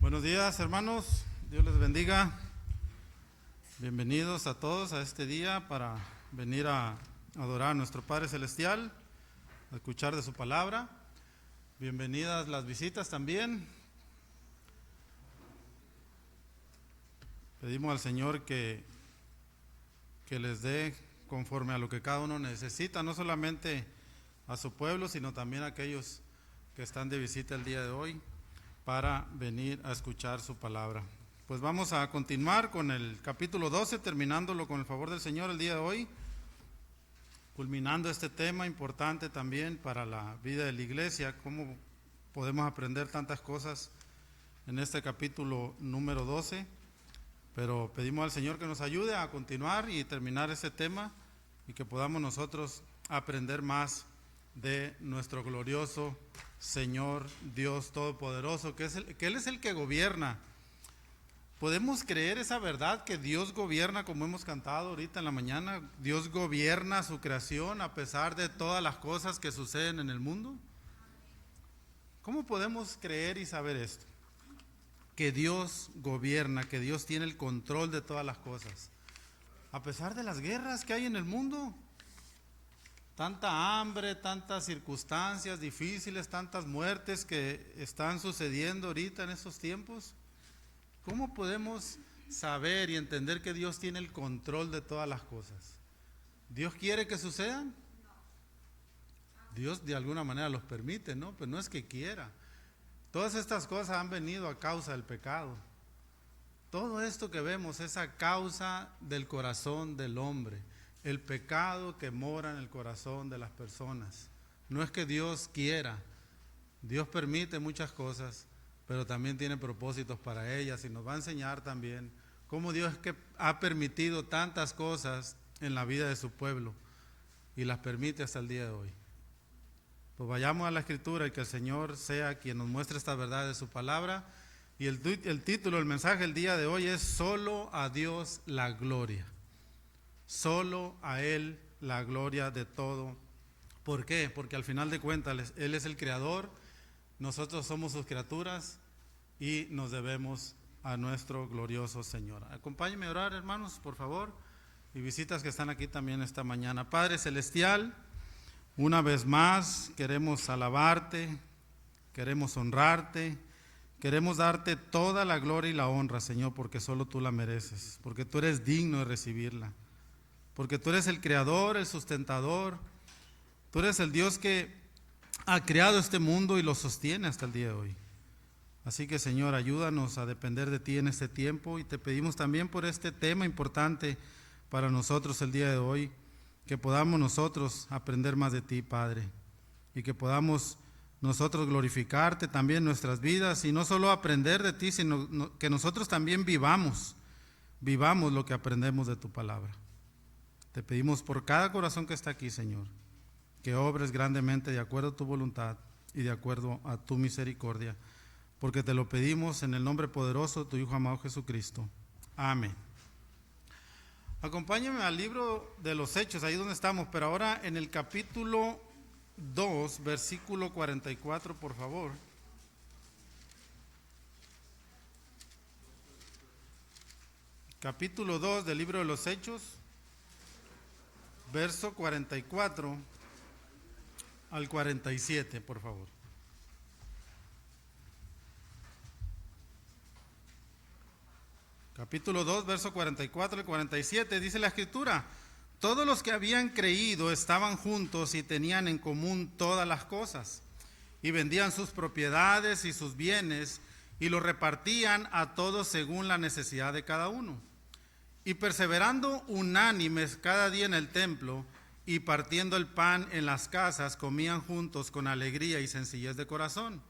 Buenos días, hermanos, Dios les bendiga. Bienvenidos a todos a este día para venir a adorar a nuestro Padre Celestial, a escuchar de su palabra. Bienvenidas las visitas también. Pedimos al Señor que les dé conforme a lo que cada uno necesita, no solamente a su pueblo, sino también a aquellos que están de visita el día de hoy, para venir a escuchar su palabra. Pues vamos a continuar con el capítulo 12, terminándolo con el favor del Señor el día de hoy, culminando este tema importante también para la vida de la iglesia, cómo podemos aprender tantas cosas en este capítulo número 12, pero pedimos al Señor que nos ayude a continuar y terminar este tema y que podamos nosotros aprender más de nuestro glorioso Señor Dios Todopoderoso, que Él es el que gobierna. ¿Podemos creer esa verdad que Dios gobierna, como hemos cantado ahorita en la mañana? Dios gobierna su creación a pesar de todas las cosas que suceden en el mundo. ¿Cómo podemos creer y saber esto? Que Dios gobierna, que Dios tiene el control de todas las cosas. A pesar de las guerras que hay en el mundo, tanta hambre, tantas circunstancias difíciles, tantas muertes que están sucediendo ahorita en estos tiempos, ¿cómo podemos saber y entender que Dios tiene el control de todas las cosas? ¿Dios quiere que sucedan? Dios de alguna manera los permite, ¿no? Pero no es que quiera. Todas estas cosas han venido a causa del pecado. Todo esto que vemos es a causa del corazón del hombre. El pecado que mora en el corazón de las personas. No es que Dios quiera, Dios permite muchas cosas, pero también tiene propósitos para ellas y nos va a enseñar también cómo Dios es que ha permitido tantas cosas en la vida de su pueblo y las permite hasta el día de hoy. Pues vayamos a la Escritura y que el Señor sea quien nos muestre esta verdad de su palabra. Y el título, el mensaje del día de hoy es: solo a Dios la gloria. Solo a Él la gloria de todo. ¿Por qué? Porque al final de cuentas Él es el creador, nosotros somos sus criaturas y nos debemos a nuestro glorioso Señor. Acompáñenme a orar, hermanos, por favor, y visitas que están aquí también esta mañana. Padre Celestial, una vez más queremos alabarte, queremos honrarte, queremos darte toda la gloria y la honra, Señor, porque solo tú la mereces, porque tú eres digno de recibirla. Porque tú eres el creador, el sustentador, tú eres el Dios que ha creado este mundo y lo sostiene hasta el día de hoy. Así que, Señor, ayúdanos a depender de ti en este tiempo y te pedimos también por este tema importante para nosotros el día de hoy, que podamos nosotros aprender más de ti, Padre, y que podamos nosotros glorificarte también en nuestras vidas y no solo aprender de ti, sino que nosotros también vivamos lo que aprendemos de tu palabra. Te pedimos por cada corazón que está aquí, Señor, que obres grandemente de acuerdo a tu voluntad y de acuerdo a tu misericordia, porque te lo pedimos en el nombre poderoso de tu Hijo amado Jesucristo. Amén. Acompáñenme al libro de los Hechos, ahí donde estamos, pero ahora en el capítulo 2, versículo 44, por favor. Capítulo 2 del libro de los Hechos, verso 44 al 47, por favor. Capítulo 2, verso 44 al 47, dice la Escritura: todos los que habían creído estaban juntos y tenían en común todas las cosas, y vendían sus propiedades y sus bienes, y los repartían a todos según la necesidad de cada uno. Y perseverando unánimes cada día en el templo y partiendo el pan en las casas, comían juntos con alegría y sencillez de corazón,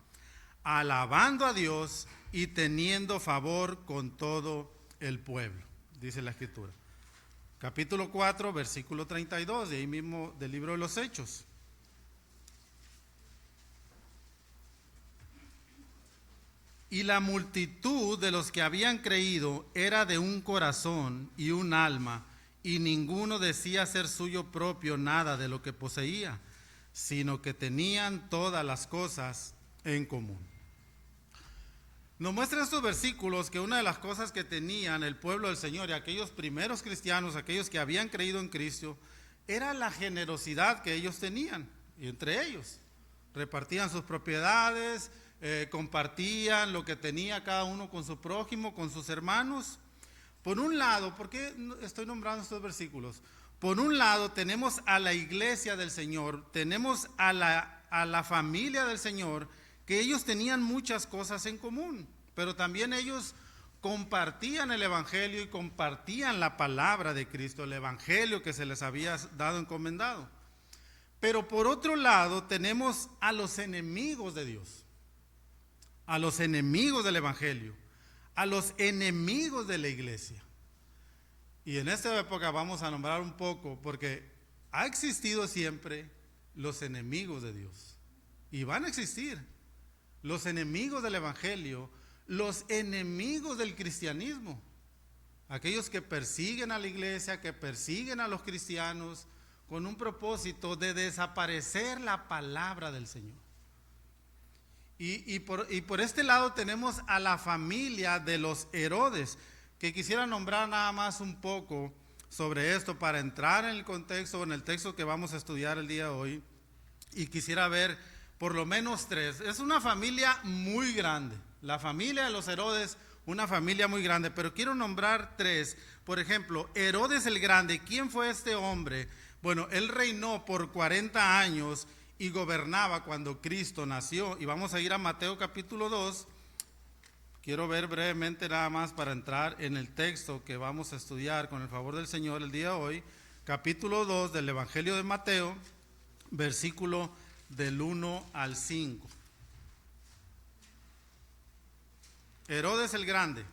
alabando a Dios y teniendo favor con todo el pueblo, dice la Escritura. Capítulo 4, versículo 32, de ahí mismo del libro de los Hechos. Y la multitud de los que habían creído era de un corazón y un alma, y ninguno decía ser suyo propio nada de lo que poseía, sino que tenían todas las cosas en común. Nos muestra estos versículos que una de las cosas que tenían el pueblo del Señor y aquellos primeros cristianos, aquellos que habían creído en Cristo, era la generosidad que ellos tenían, y entre ellos repartían sus propiedades, compartían lo que tenía cada uno con su prójimo, con sus hermanos. Por un lado, ¿por qué estoy nombrando estos versículos? Por un lado tenemos a la iglesia del Señor, tenemos a la familia del Señor, que ellos tenían muchas cosas en común, pero también ellos compartían el evangelio y compartían la palabra de Cristo, el evangelio que se les había dado encomendado. Pero por otro lado tenemos a los enemigos de Dios, a los enemigos del evangelio, a los enemigos de la iglesia. Y en esta época vamos a nombrar un poco, porque ha existido siempre los enemigos de Dios, y van a existir los enemigos del evangelio, los enemigos del cristianismo, aquellos que persiguen a la iglesia, que persiguen a los cristianos con un propósito de desaparecer la palabra del Señor. Y por este lado tenemos a la familia de los Herodes, que quisiera nombrar nada más un poco sobre esto para entrar en el contexto, en el texto que vamos a estudiar el día de hoy, y quisiera ver por lo menos tres. Es una familia muy grande, la familia de los Herodes, una familia muy grande, pero quiero nombrar tres. Por ejemplo, Herodes el Grande. ¿Quién fue este hombre? Bueno, él reinó por 40 años y gobernaba cuando Cristo nació. Y vamos a ir a Mateo capítulo 2. Quiero ver brevemente nada más para entrar en el texto que vamos a estudiar con el favor del Señor el día de hoy. Capítulo 2 del Evangelio de Mateo, versículo del 1 al 5. Herodes el Grande.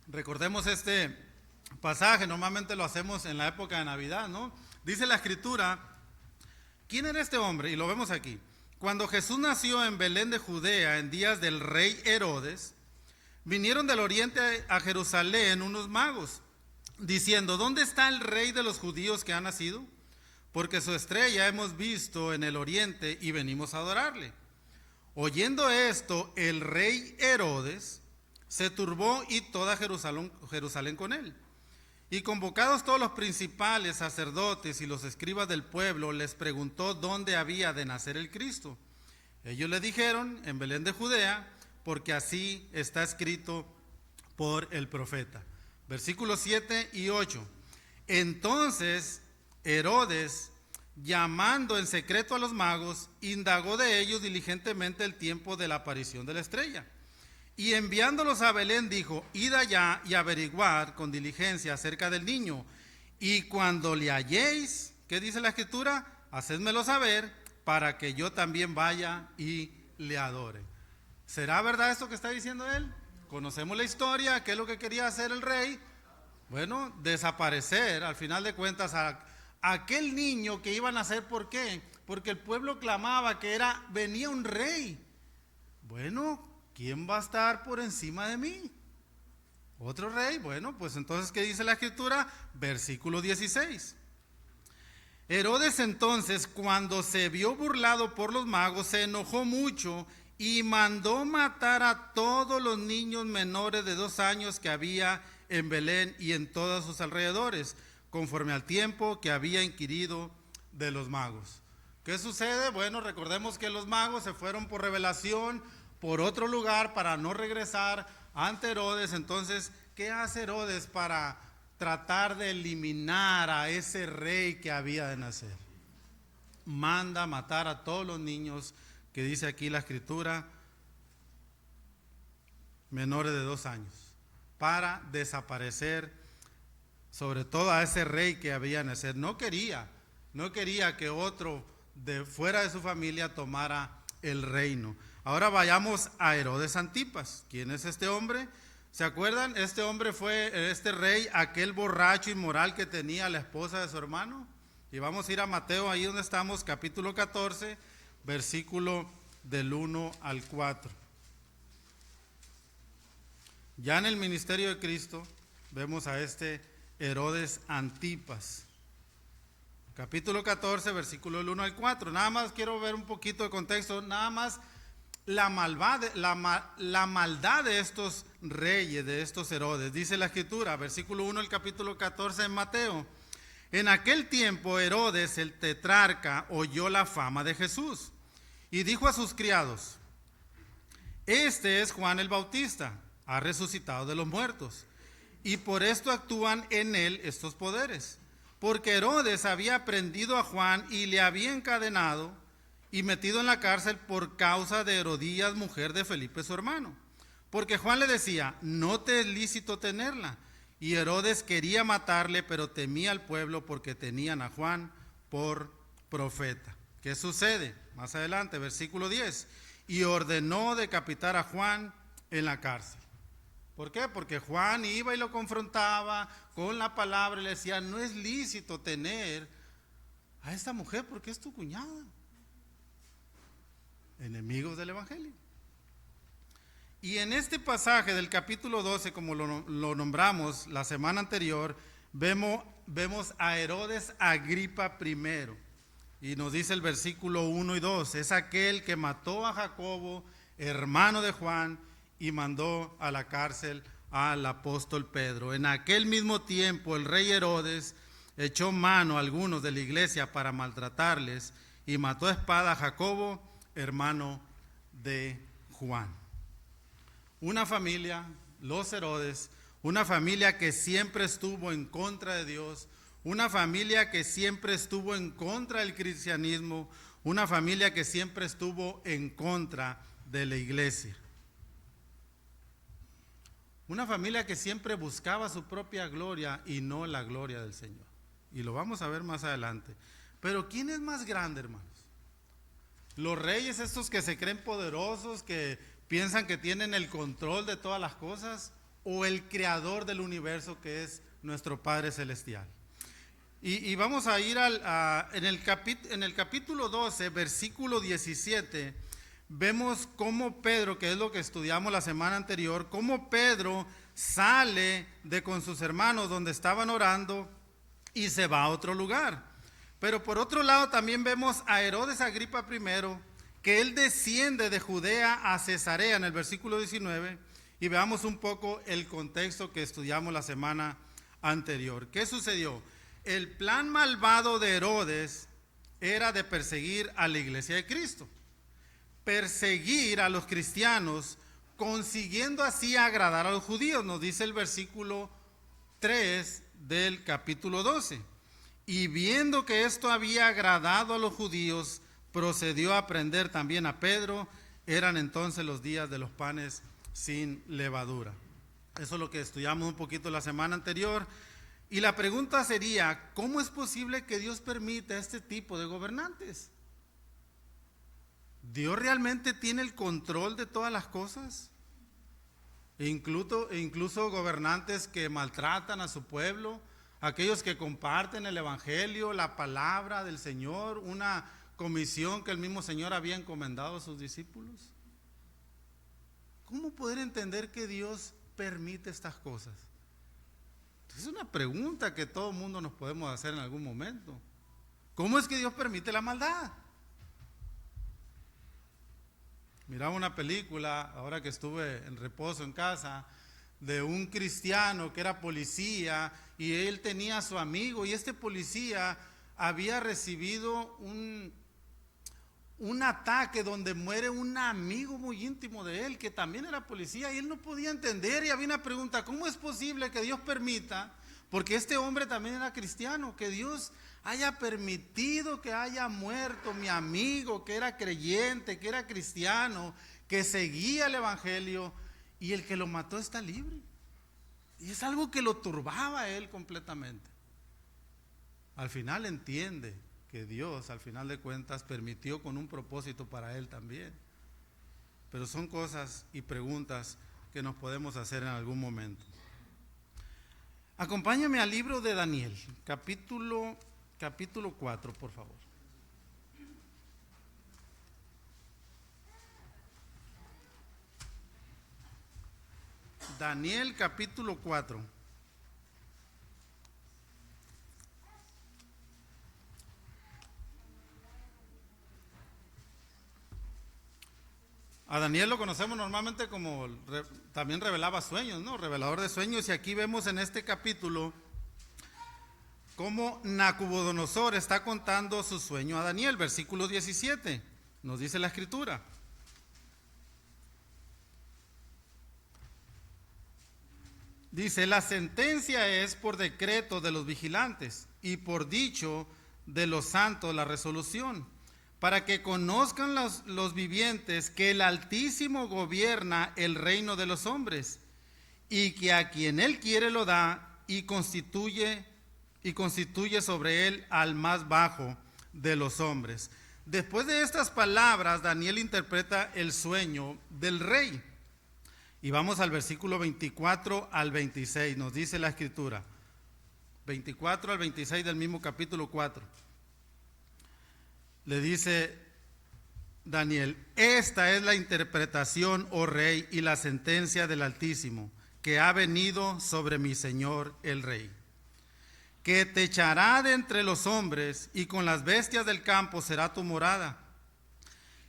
Recordemos este pasaje, normalmente lo hacemos en la época de Navidad, ¿no? Dice la Escritura, ¿quién era este hombre? Y lo vemos aquí. Cuando Jesús nació en Belén de Judea, en días del rey Herodes, vinieron del oriente a Jerusalén unos magos, diciendo, ¿dónde está el rey de los judíos que ha nacido? Porque su estrella hemos visto en el oriente y venimos a adorarle. Oyendo esto, el rey Herodes se turbó y toda Jerusalén con él. Y convocados todos los principales sacerdotes y los escribas del pueblo, les preguntó dónde había de nacer el Cristo. Ellos le dijeron, en Belén de Judea, porque así está escrito por el profeta. Versículos 7 y 8. Entonces Herodes, llamando en secreto a los magos, indagó de ellos diligentemente el tiempo de la aparición de la estrella. Y enviándolos a Belén dijo, id allá y averiguad con diligencia acerca del niño. Y cuando le halléis, ¿qué dice la Escritura? Hacédmelo saber para que yo también vaya y le adore. ¿Será verdad esto que está diciendo él? Conocemos la historia. ¿Qué es lo que quería hacer el rey? Bueno, desaparecer, al final de cuentas, a aquel niño que iba a nacer. ¿Por qué? Porque el pueblo clamaba que venía un rey. Bueno, ¿quién va a estar por encima de mí? ¿Otro rey? Bueno, pues entonces, ¿qué dice la Escritura? Versículo 16. Herodes entonces, cuando se vio burlado por los magos, se enojó mucho y mandó matar a todos los niños menores de 2 años que había en Belén y en todos sus alrededores, conforme al tiempo que había inquirido de los magos. ¿Qué sucede? Bueno, recordemos que los magos se fueron por revelación por otro lugar para no regresar ante Herodes. Entonces, ¿qué hace Herodes para tratar de eliminar a ese rey que había de nacer? Manda matar a todos los niños, que dice aquí la Escritura, menores de 2 años, para desaparecer sobre todo a ese rey que había de nacer. No quería que otro de fuera de su familia tomara el reino. Ahora vayamos a Herodes Antipas. ¿Quién es este hombre? ¿Se acuerdan? Este hombre fue, este rey, aquel borracho inmoral que tenía a la esposa de su hermano. Y vamos a ir a Mateo, ahí donde estamos, capítulo 14, versículo del 1 al 4. Ya en el ministerio de Cristo vemos a este Herodes Antipas. Capítulo 14, versículo del 1 al 4. Nada más quiero ver un poquito de contexto, nada más la maldad de estos reyes, de estos Herodes. Dice la escritura, versículo 1 del capítulo 14 en Mateo. En aquel tiempo Herodes el tetrarca oyó la fama de Jesús y dijo a sus criados: este es Juan el Bautista, ha resucitado de los muertos, y por esto actúan en él estos poderes. Porque Herodes había prendido a Juan y le había encadenado y metido en la cárcel por causa de Herodías, mujer de Felipe su hermano. Porque Juan le decía: no te es lícito tenerla. Y Herodes quería matarle, pero temía al pueblo porque tenían a Juan por profeta. ¿Qué sucede? Más adelante, versículo 10. Y ordenó decapitar a Juan en la cárcel. ¿Por qué? Porque Juan iba y lo confrontaba con la palabra y le decía: no es lícito tener a esta mujer porque es tu cuñada. Enemigos del evangelio. Y en este pasaje del capítulo 12, como lo nombramos la semana anterior, vemos a Herodes Agripa I. Y nos dice el versículo 1 y 2, es aquel que mató a Jacobo, hermano de Juan, y mandó a la cárcel al apóstol Pedro. En aquel mismo tiempo el rey Herodes echó mano a algunos de la iglesia para maltratarles y mató a espada a Jacobo, hermano de Juan. Una familia, los Herodes, una familia que siempre estuvo en contra de Dios, una familia que siempre estuvo en contra del cristianismo, una familia que siempre estuvo en contra de la iglesia. Una familia que siempre buscaba su propia gloria y no la gloria del Señor. Y lo vamos a ver más adelante. Pero ¿quién es más grande, hermanos? Los reyes estos que se creen poderosos, que piensan que tienen el control de todas las cosas, o el creador del universo, que es nuestro Padre Celestial. Y vamos a ir en el capítulo 12, versículo 17, vemos cómo Pedro, que es lo que estudiamos la semana anterior, cómo Pedro sale de con sus hermanos donde estaban orando y se va a otro lugar. Pero por otro lado también vemos a Herodes Agripa I, que él desciende de Judea a Cesarea en el versículo 19, y veamos un poco el contexto que estudiamos la semana anterior. ¿Qué sucedió? El plan malvado de Herodes era de perseguir a la iglesia de Cristo, perseguir a los cristianos, consiguiendo así agradar a los judíos, nos dice el versículo 3 del capítulo 12. Y viendo que esto había agradado a los judíos, procedió a prender también a Pedro. Eran entonces los días de los panes sin levadura. Eso es lo que estudiamos un poquito la semana anterior. Y la pregunta sería: ¿cómo es posible que Dios permita este tipo de gobernantes? ¿Dios realmente tiene el control de todas las cosas? Incluso gobernantes que maltratan a su pueblo, aquellos que comparten el evangelio, la palabra del Señor, una comisión que el mismo Señor había encomendado a sus discípulos. ¿Cómo poder entender que Dios permite estas cosas? Es una pregunta que todo el mundo nos podemos hacer en algún momento. ¿Cómo es que Dios permite la maldad? Miraba una película, ahora que estuve en reposo en casa, de un cristiano que era policía, y él tenía a su amigo, y este policía había recibido un ataque donde muere un amigo muy íntimo de él, que también era policía, y él no podía entender, y había una pregunta: ¿cómo es posible que Dios permita, porque este hombre también era cristiano, que Dios haya permitido que haya muerto mi amigo, que era creyente, que era cristiano, que seguía el evangelio, y el que lo mató está libre? Y es algo que lo turbaba a él completamente. Al final entiende que Dios, al final de cuentas, permitió con un propósito para él también. Pero son cosas y preguntas que nos podemos hacer en algún momento. Acompáñame al libro de Daniel, capítulo 4, por favor. Daniel, capítulo 4. A Daniel lo conocemos normalmente como también revelaba sueños, ¿no? Revelador de sueños. Y aquí vemos en este capítulo cómo Nabucodonosor está contando su sueño a Daniel. Versículo 17, nos dice la escritura. Dice, la sentencia es por decreto de los vigilantes y por dicho de los santos la resolución, para que conozcan los vivientes que el Altísimo gobierna el reino de los hombres, y que a quien él quiere lo da y constituye sobre él al más bajo de los hombres. Después de estas palabras, Daniel interpreta el sueño del rey. Y vamos al versículo 24 al 26, nos dice la escritura. 24 al 26 del mismo capítulo 4. Le dice Daniel, esta es la interpretación, oh rey, y la sentencia del Altísimo, que ha venido sobre mi señor el rey. Que te echará de entre los hombres, y con las bestias del campo será tu morada.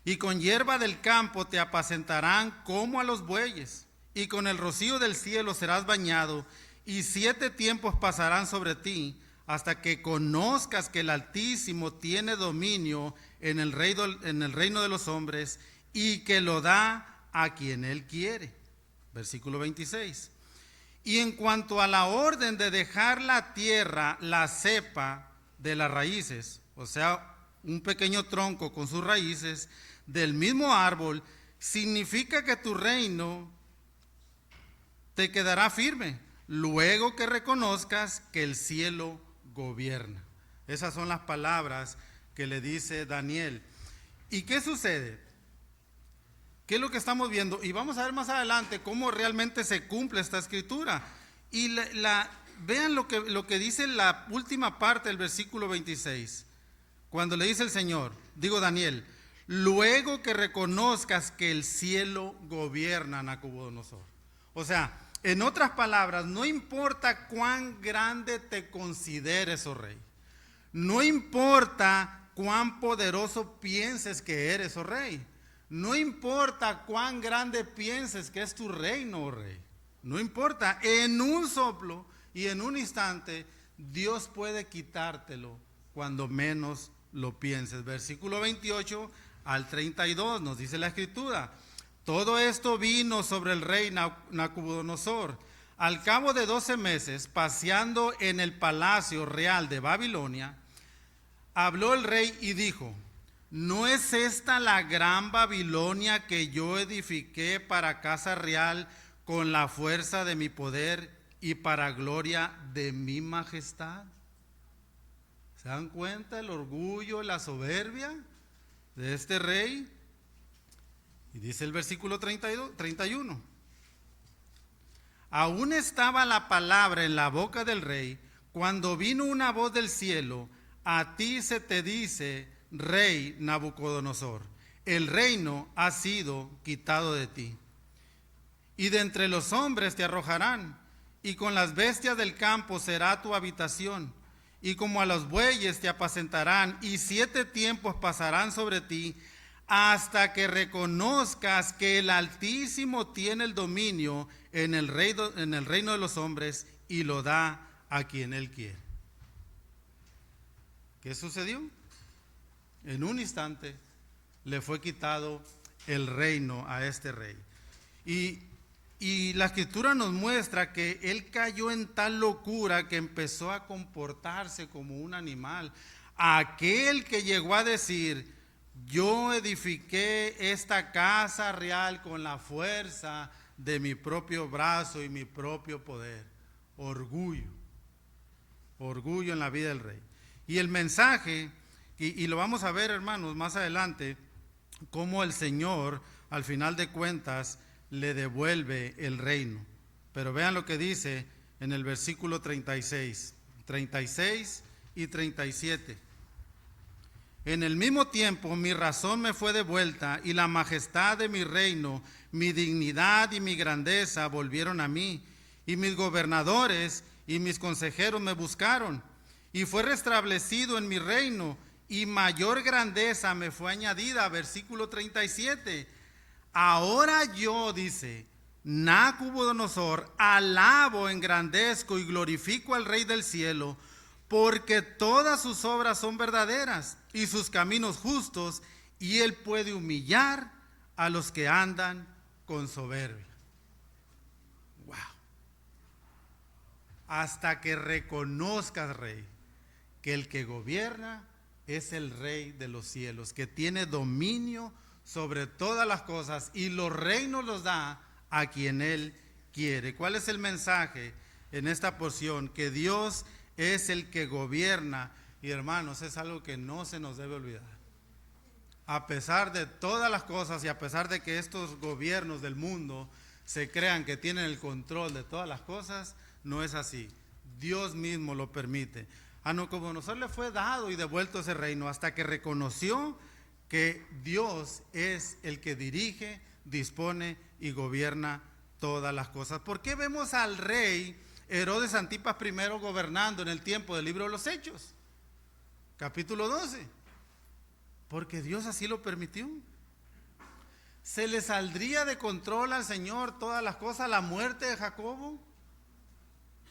Y con hierba del campo te apacentarán como a los bueyes, y con el rocío del cielo serás bañado, y 7 tiempos pasarán sobre ti, hasta que conozcas que el Altísimo tiene dominio en el reino de los hombres, y que lo da a quien él quiere. Versículo 26. Y en cuanto a la orden de dejar la tierra, la cepa de las raíces, o sea, un pequeño tronco con sus raíces, del mismo árbol, significa que tu reino te quedará firme, luego que reconozcas que el cielo gobierna. Esas son las palabras que le dice Daniel. ¿Y qué sucede? ¿Qué es lo que estamos viendo? Y vamos a ver más adelante cómo realmente se cumple esta escritura. Y vean lo que dice la última parte del versículo 26. Cuando le dice el Señor, digo Daniel, luego que reconozcas que el cielo gobierna, Nabucodonosor. O sea, en otras palabras, no importa cuán grande te consideres, oh rey. No importa cuán poderoso pienses que eres, oh rey. No importa cuán grande pienses que es tu reino, oh rey. No importa, en un soplo y en un instante, Dios puede quitártelo cuando menos lo pienses. Versículo 28 al 32 nos dice la escritura. Todo esto vino sobre el rey Nabucodonosor. Al cabo de 12 meses, paseando en el palacio real de Babilonia, habló el rey y dijo, ¿no es esta la gran Babilonia que yo edifiqué para casa real con la fuerza de mi poder y para gloria de mi majestad? ¿Se dan cuenta el orgullo, la soberbia de este rey? Y dice el versículo 31. Aún estaba la palabra en la boca del rey, cuando vino una voz del cielo, a ti se te dice, rey Nabucodonosor, el reino ha sido quitado de ti. Y de entre los hombres te arrojarán, y con las bestias del campo será tu habitación, y como a los bueyes te apacentarán, y 7 tiempos pasarán sobre ti, hasta que reconozcas que el Altísimo tiene el dominio en el reino de los hombres y lo da a quien él quiere. ¿Qué sucedió? En un instante le fue quitado el reino a este rey. Y la escritura nos muestra que él cayó en tal locura que empezó a comportarse como un animal. Aquel que llegó a decir, yo edifiqué esta casa real con la fuerza de mi propio brazo y mi propio poder. Orgullo en la vida del rey. Y el mensaje, y lo vamos a ver, hermanos, más adelante, cómo el Señor, al final de cuentas, le devuelve el reino. Pero vean lo que dice en el versículo 36 y 37. En el mismo tiempo mi razón me fue devuelta y la majestad de mi reino, mi dignidad y mi grandeza volvieron a mí, y mis gobernadores y mis consejeros me buscaron, y fue restablecido en mi reino, y mayor grandeza me fue añadida. Versículo 37. ahora yo, dice Nabucodonosor, alabo, engrandezco y glorifico al Rey del cielo, porque todas sus obras son verdaderas y sus caminos justos, y él puede humillar a los que andan con soberbia. Wow. Hasta que reconozcas, Rey, que el que gobierna es el Rey de los cielos, que tiene dominio sobre todas las cosas y los reinos los da a quien él quiere. ¿Cuál es el mensaje en esta porción? Que Dios es el que gobierna, y hermanos, es algo que no se nos debe olvidar. A pesar de todas las cosas y a pesar de que estos gobiernos del mundo se crean que tienen el control de todas las cosas, no es así. Dios mismo lo permite. A Nabucodonosor le fue dado y devuelto ese reino hasta que reconoció que Dios es el que dirige, dispone y gobierna todas las cosas. ¿Por qué vemos al rey Herodes Antipas I gobernando en el tiempo del libro de los Hechos? Capítulo 12. Porque Dios así lo permitió. ¿Se le saldría de control al Señor todas las cosas, la muerte de Jacobo?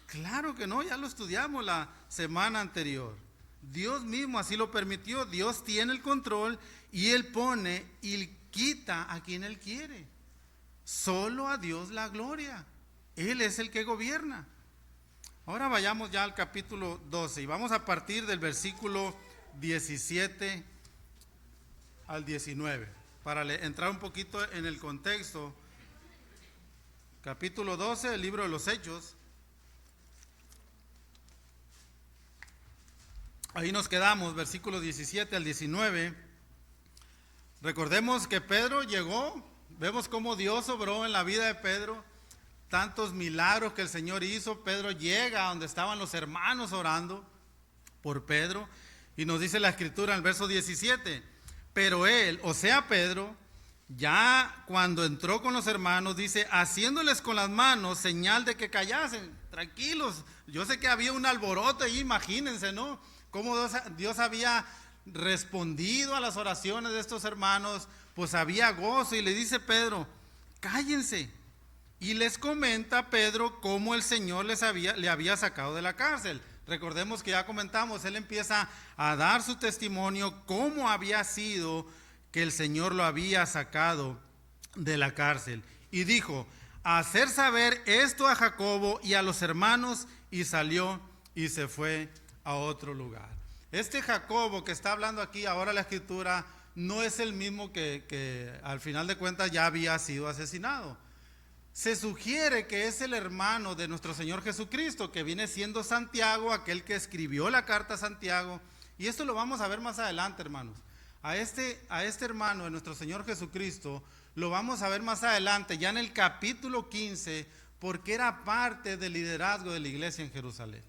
Claro que no, ya lo estudiamos la semana anterior. Dios mismo así lo permitió. Dios tiene el control y Él pone y quita a quien Él quiere. Solo a Dios la gloria. Él es el que gobierna. Ahora vayamos ya al capítulo 12 y vamos a partir del versículo 17 al 19 para entrar un poquito en el contexto. Capítulo 12 del libro de los Hechos. Ahí nos quedamos, versículos 17 al 19. Recordemos que Pedro llegó, vemos cómo Dios obró en la vida de Pedro, tantos milagros que el Señor hizo. Pedro llega a donde estaban los hermanos orando por Pedro, y nos dice la escritura en el verso 17, pero él, o sea Pedro, ya cuando entró con los hermanos, dice, haciéndoles con las manos señal de que callasen, tranquilos. Yo sé que había un alboroto ahí, imagínense, ¿no? Cómo Dios había respondido a las oraciones de estos hermanos, pues había gozo, y le dice Pedro, cállense. Y les comenta Pedro cómo el Señor le había sacado de la cárcel. Recordemos que ya comentamos, él empieza a dar su testimonio, cómo había sido que el Señor lo había sacado de la cárcel. Y dijo, hacer saber esto a Jacobo y a los hermanos, y salió y se fue a otro lugar. Este Jacobo que está hablando aquí ahora la escritura no es el mismo que al final de cuentas ya había sido asesinado. Se sugiere que es el hermano de nuestro Señor Jesucristo, que viene siendo Santiago, aquel que escribió la carta a Santiago, y esto lo vamos a ver más adelante, hermanos. A este hermano de nuestro Señor Jesucristo lo vamos a ver más adelante, ya en el capítulo 15, porque era parte del liderazgo de la iglesia en Jerusalén.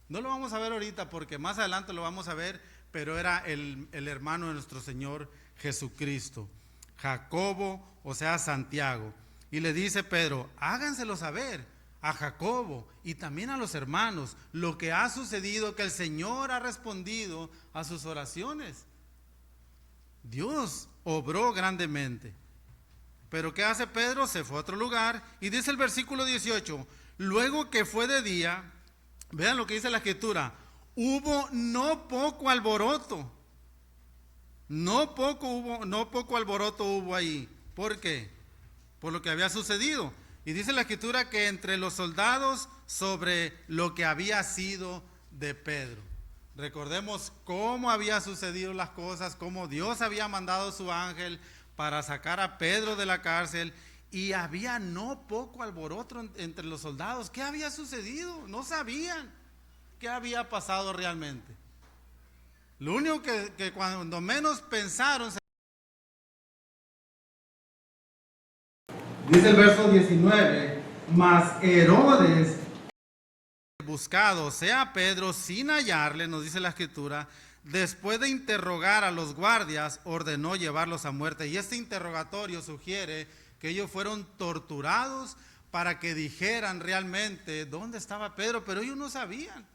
No lo vamos a ver ahorita porque más adelante lo vamos a ver, pero era el hermano de nuestro Señor Jesucristo, Jacobo, o sea Santiago. Y le dice Pedro, háganselo saber a Jacobo y también a los hermanos lo que ha sucedido, que el Señor ha respondido a sus oraciones. Dios obró grandemente. Pero ¿qué hace Pedro? Se fue a otro lugar y dice el versículo 18, luego que fue de día, vean lo que dice la escritura, hubo no poco alboroto. No poco alboroto hubo ahí. ¿Por qué? Por lo que había sucedido. Y dice la escritura que entre los soldados sobre lo que había sido de Pedro. Recordemos cómo había sucedido las cosas, cómo Dios había mandado su ángel para sacar a Pedro de la cárcel, y había no poco alboroto entre los soldados. ¿Qué había sucedido? No sabían qué había pasado realmente. Lo único que cuando menos pensaron, dice el verso 19, mas Herodes, buscado sea Pedro sin hallarle, nos dice la escritura, después de interrogar a los guardias, ordenó llevarlos a muerte. Y este interrogatorio sugiere que ellos fueron torturados para que dijeran realmente dónde estaba Pedro, pero ellos no sabían.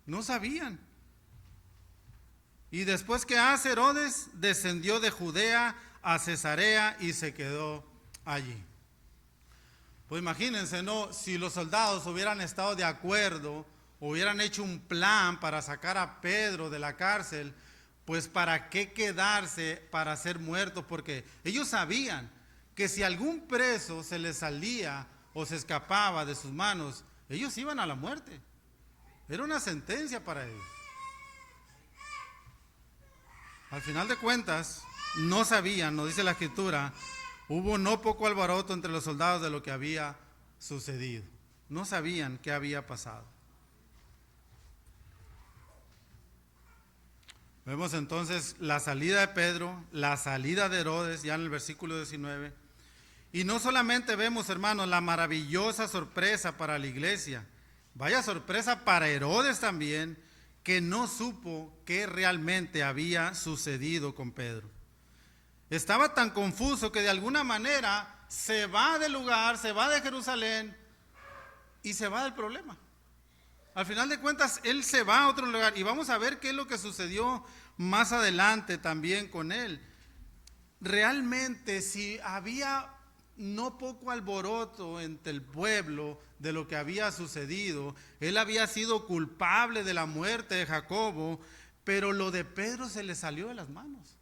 No sabían. Y después, ¿qué hace Herodes? Descendió de Judea a Cesarea y se quedó allí. Pues imagínense, ¿no? Si los soldados hubieran estado de acuerdo, hubieran hecho un plan para sacar a Pedro de la cárcel, pues ¿para qué quedarse para ser muertos? Porque ellos sabían que si algún preso se les salía o se escapaba de sus manos, ellos iban a la muerte. Era una sentencia para ellos. Al final de cuentas, no sabían, nos dice la Escritura, hubo no poco alboroto entre los soldados de lo que había sucedido. No sabían qué había pasado. Vemos entonces la salida de Pedro, la salida de Herodes, ya en el versículo 19. Y no solamente vemos, hermanos, la maravillosa sorpresa para la iglesia, vaya sorpresa para Herodes también, que no supo qué realmente había sucedido con Pedro. Estaba tan confuso que de alguna manera se va del lugar, se va de Jerusalén y se va del problema. Al final de cuentas, él se va a otro lugar y vamos a ver qué es lo que sucedió más adelante también con él. Realmente, si había no poco alboroto entre el pueblo de lo que había sucedido, él había sido culpable de la muerte de Jacobo, pero lo de Pedro se le salió de las manos.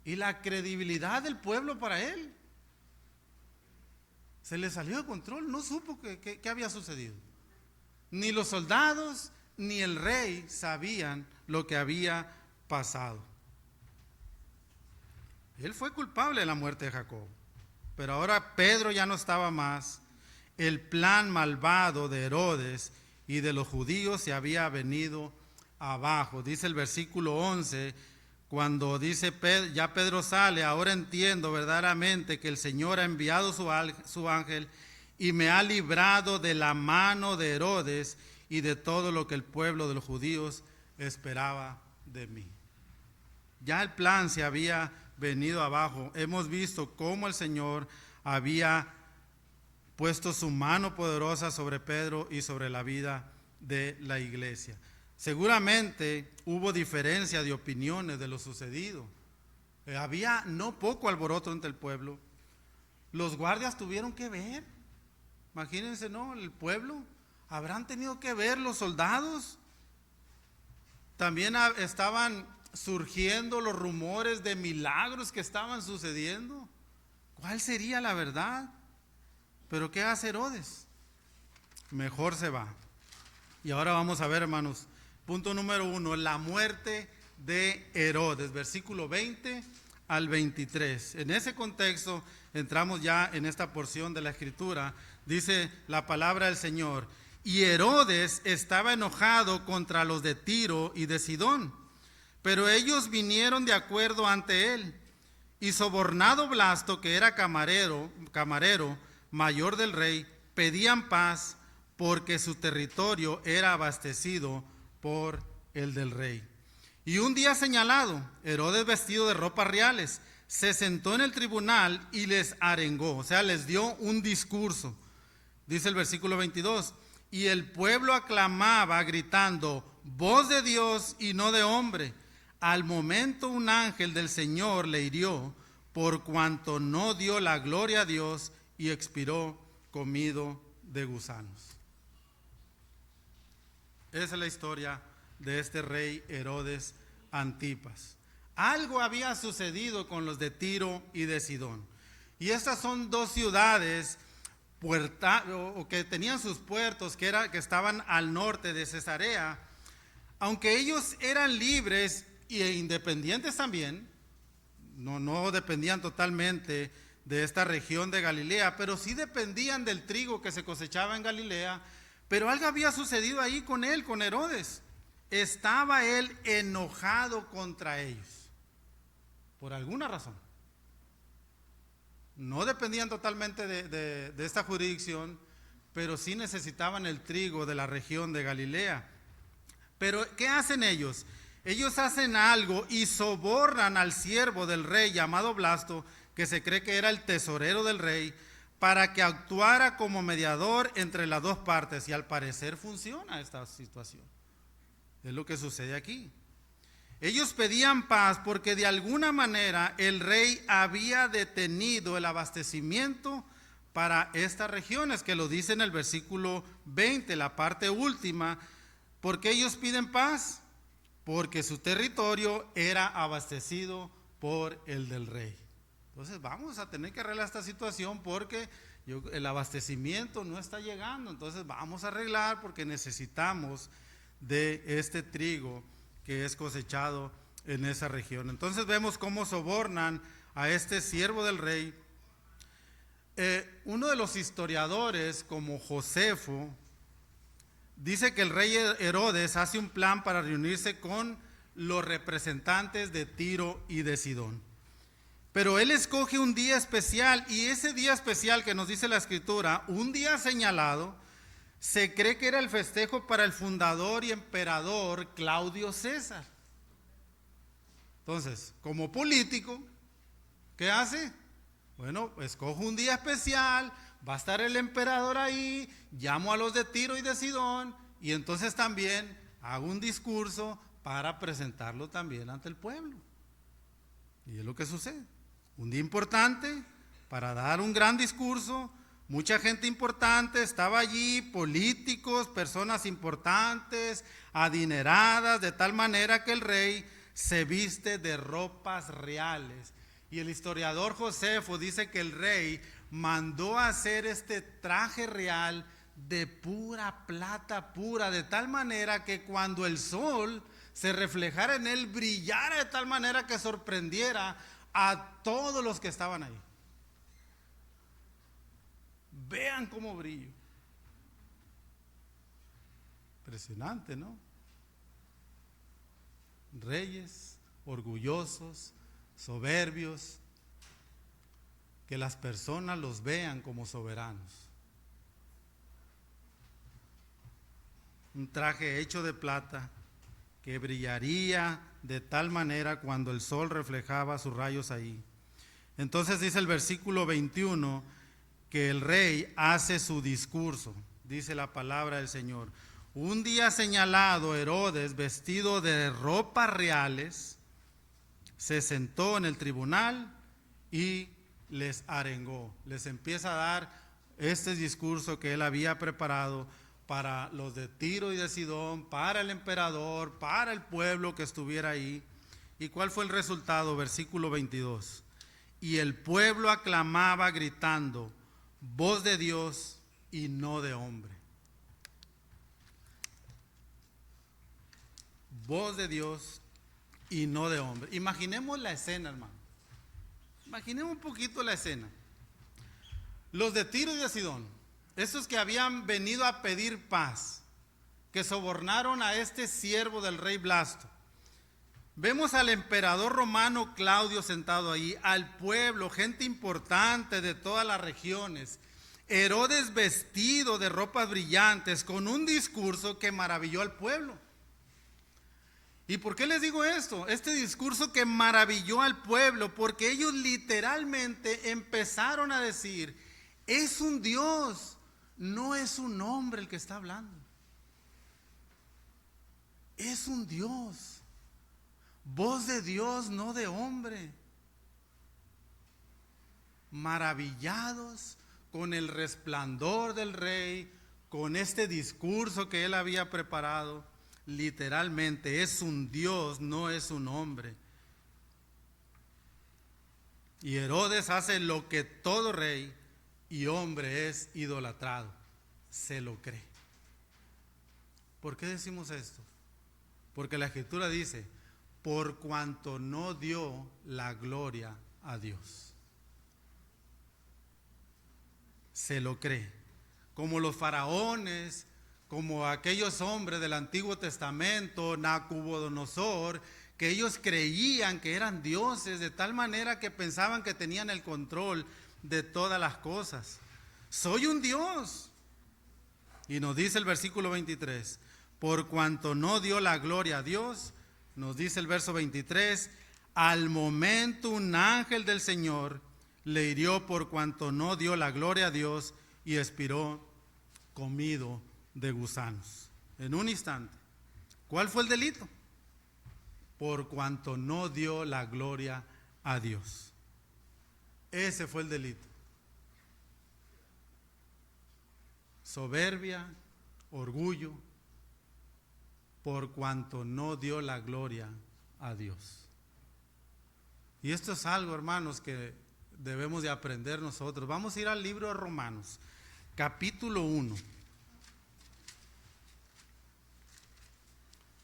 Y la credibilidad del pueblo para él se le salió de control, no supo qué había sucedido. Ni los soldados ni el rey sabían lo que había pasado. Él fue culpable de la muerte de Jacob, pero ahora Pedro ya no estaba más. El plan malvado de Herodes y de los judíos se había venido abajo. Dice el versículo 11, cuando dice ya Pedro sale, ahora entiendo verdaderamente que el Señor ha enviado su ángel y me ha librado de la mano de Herodes y de todo lo que el pueblo de los judíos esperaba de mí. Ya el plan se había venido abajo. Hemos visto cómo el Señor había puesto su mano poderosa sobre Pedro y sobre la vida de la iglesia. Seguramente hubo diferencia de opiniones de lo sucedido. Había no poco alboroto entre el pueblo. Los guardias tuvieron que ver. Imagínense, ¿no? El pueblo. ¿Habrán tenido que ver los soldados? También estaban surgiendo los rumores de milagros que estaban sucediendo. ¿Cuál sería la verdad? Pero ¿qué hace Herodes? Mejor se va. Y ahora vamos a ver, hermanos, punto número 1, la muerte de Herodes, versículo 20 al 23. En ese contexto entramos ya en esta porción de la Escritura. Dice la palabra del Señor: y Herodes estaba enojado contra los de Tiro y de Sidón, pero ellos vinieron de acuerdo ante él, y sobornado Blasto, que era camarero mayor del rey, pedían paz porque su territorio era abastecido por el del rey. Y un día señalado, Herodes, vestido de ropas reales, se sentó en el tribunal y les arengó, o sea, les dio un discurso. Dice el versículo 22, y el pueblo aclamaba gritando: voz de Dios y no de hombre. Al momento un ángel del Señor le hirió, por cuanto no dio la gloria a Dios, y expiró comido de gusanos. Esa es la historia de este rey Herodes Antipas. Algo había sucedido con los de Tiro y de Sidón. Y estas son dos ciudades que tenían sus puertos, que estaban al norte de Cesarea. Aunque ellos eran libres e independientes también, no dependían totalmente de esta región de Galilea, pero sí dependían del trigo que se cosechaba en Galilea. Pero algo había sucedido ahí con él, con Herodes. Estaba él enojado contra ellos, por alguna razón. No dependían totalmente de esta jurisdicción, pero sí necesitaban el trigo de la región de Galilea. Pero ¿qué hacen ellos? Ellos hacen algo y sobornan al siervo del rey llamado Blasto, que se cree que era el tesorero del rey, para que actuara como mediador entre las dos partes. Y al parecer funciona esta situación. Es lo que sucede aquí. Ellos pedían paz porque de alguna manera el rey había detenido el abastecimiento para estas regiones, que lo dice en el versículo 20, la parte última. ¿Por qué ellos piden paz? Porque su territorio era abastecido por el del rey. Entonces vamos a tener que arreglar esta situación porque el abastecimiento no está llegando. Entonces vamos a arreglar porque necesitamos de este trigo que es cosechado en esa región. Entonces vemos cómo sobornan a este siervo del rey. Uno de los historiadores, como Josefo, dice que el rey Herodes hace un plan para reunirse con los representantes de Tiro y de Sidón. Pero él escoge un día especial, y ese día especial que nos dice la Escritura, un día señalado, se cree que era el festejo para el fundador y emperador Claudio César. Entonces, como político, ¿qué hace? Bueno, escojo un día especial, va a estar el emperador ahí, llamo a los de Tiro y de Sidón, y entonces también hago un discurso para presentarlo también ante el pueblo. Y es lo que sucede. Un día importante para dar un gran discurso, mucha gente importante estaba allí, políticos, personas importantes, adineradas, de tal manera que el rey se viste de ropas reales. Y el historiador Josefo dice que el rey mandó a hacer este traje real de pura plata pura, de tal manera que cuando el sol se reflejara en él, brillara de tal manera que sorprendiera a todos los que estaban ahí. Vean cómo brilla. Impresionante, ¿no? Reyes orgullosos, soberbios, que las personas los vean como soberanos. Un traje hecho de plata que brillaría de tal manera cuando el sol reflejaba sus rayos ahí. Entonces dice el versículo 21 que el rey hace su discurso, dice la palabra del Señor. Un día señalado, Herodes, vestido de ropas reales, se sentó en el tribunal y les arengó, les empieza a dar este discurso que él había preparado para los de Tiro y de Sidón, para el emperador, para el pueblo que estuviera ahí. ¿Y cuál fue el resultado? Versículo 22. Y el pueblo aclamaba gritando, voz de Dios y no de hombre. Voz de Dios y no de hombre. Imaginemos la escena, hermano. Imaginemos un poquito la escena. Los de Tiro y de Sidón, esos que habían venido a pedir paz, que sobornaron a este siervo del rey Blasto. Vemos al emperador romano Claudio sentado ahí, al pueblo, gente importante de todas las regiones. Herodes vestido de ropas brillantes, con un discurso que maravilló al pueblo. ¿Y por qué les digo esto? Este discurso que maravilló al pueblo, porque ellos literalmente empezaron a decir, es un Dios, no es un hombre el que está hablando. Es un Dios. Voz de Dios, no de hombre. Maravillados con el resplandor del rey, con este discurso que él había preparado. Literalmente es un Dios, no es un hombre. Y Herodes hace lo que todo rey y hombre es idolatrado, se lo cree. ¿Por qué decimos esto? Porque la Escritura dice, por cuanto no dio la gloria a Dios. Se lo cree. Como los faraones, como aquellos hombres del Antiguo Testamento, Nabucodonosor, que ellos creían que eran dioses de tal manera que pensaban que tenían el control de todas las cosas. Soy un Dios. Y nos dice el versículo 23, por cuanto no dio la gloria a Dios, nos dice el verso 23, al momento un ángel del Señor le hirió por cuanto no dio la gloria a Dios y expiró comido de gusanos. En un instante. ¿Cuál fue el delito? por cuanto no dio la gloria a Dios. Ese fue el delito. Soberbia, orgullo, por cuanto no dio la gloria a Dios. Y esto es algo, hermanos, que debemos de aprender nosotros. Vamos a ir al libro de Romanos, capítulo 1.